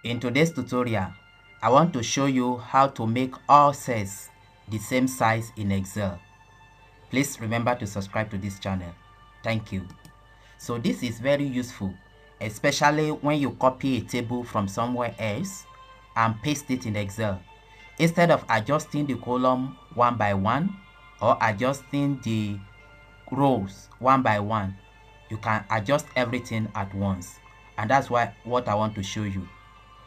In today's tutorial, I want to show you how to make all cells the same size in Excel. Please remember to subscribe to this channel. Thank you. So this is very useful, especially when you copy a table from somewhere else and paste it in Excel. Instead of adjusting the column one by one or adjusting the rows one by one, you can adjust everything at once. And that's what I want to show you.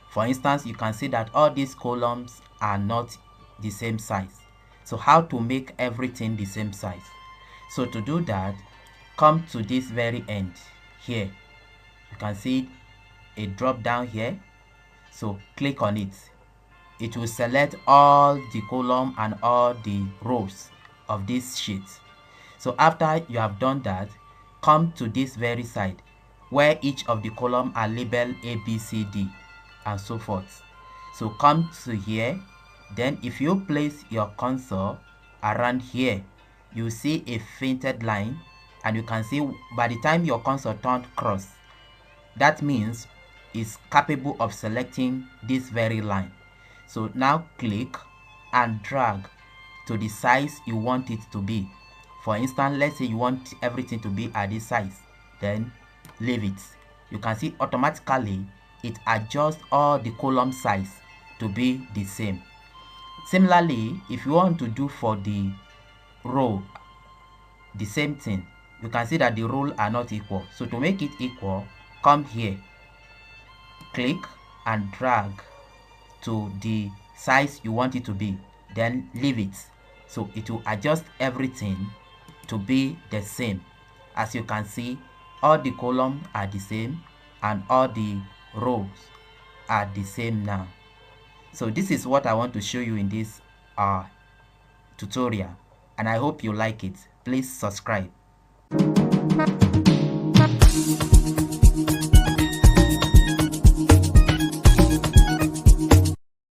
For instance, you can see that all these columns are not the same size. So how to make everything the same size? So to do that, come to this very end here. You can see a drop down here. So click on it. It will select all the column and all the rows of this sheet. So after you have done that, come to this very side where each of the column are labeled A, B, C, D and so forth. So come to here, then if you place your cursor around here, you see a fainted line, and you can see by the time your cursor turned cross, that means it's capable of selecting this very line. So now click and drag to the size you want it to be. For instance, let's say you want everything to be at this size, then leave it. You can see automatically it adjusts all the column size to be the same. Similarly, if you want to do for the row the same thing, you can see that the rows are not equal. So to make it equal, come here, click and drag to the size you want it to be, then leave it. So it will adjust everything to be the same. As you can see, all the columns are the same and all the rows are the same now. So this is what I want to show you in this tutorial, and I hope you like it. Please subscribe.